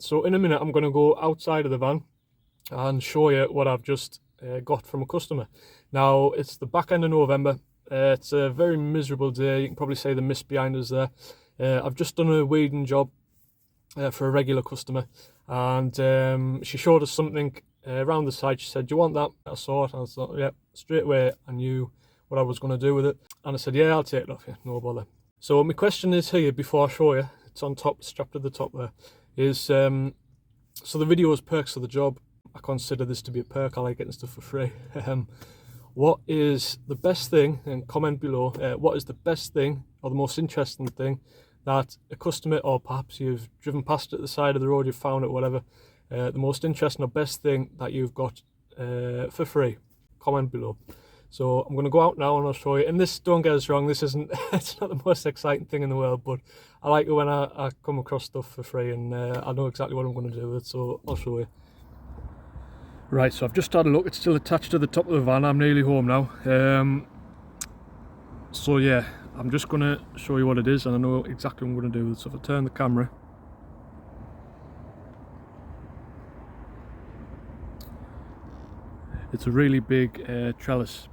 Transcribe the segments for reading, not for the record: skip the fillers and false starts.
So in a minute I'm going to go outside of the van and show you what I've just got from a customer. Now it's the back end of November. It's a very miserable day. You can probably see the mist behind us there. I've just done a weeding job for a regular customer, and she showed us something around the site. She said, "Do you want that?" I saw it and I thought, yeah, straight away I knew what I was going to do with it, and I said, yeah, I'll take it off you, no bother. So my question is here, before I show you, it's on top, strapped to the top there, is so the video is perks of the job. I consider this to be a perk. I like getting stuff for free. What is the best thing, and comment below, what is the best thing or the most interesting thing that a customer, or perhaps you've driven past at the side of the road, you've found it, whatever, the most interesting or best thing that you've got for free? Comment below. So I'm going to go out now and I'll show you. And this, don't get us wrong, this isn't, it's not the most exciting thing in the world, but I like it when I come across stuff for free, and I know exactly what I'm going to do with it, so I'll show you. Right, so I've just had a look. It's still attached to the top of the van. I'm nearly home now. So yeah, I'm just going to show you what it is, and I know exactly what I'm going to do with it. So if I turn the camera, it's a really big trellis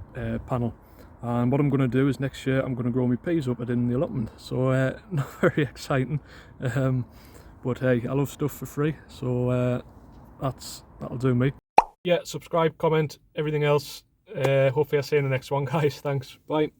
panel, and what I'm going to do is next year I'm going to grow my peas up in the allotment. So not very exciting, but hey, I love stuff for free, so that'll do me. Yeah, subscribe, comment, everything else. Hopefully I'll see you in the next one, guys. Thanks, bye.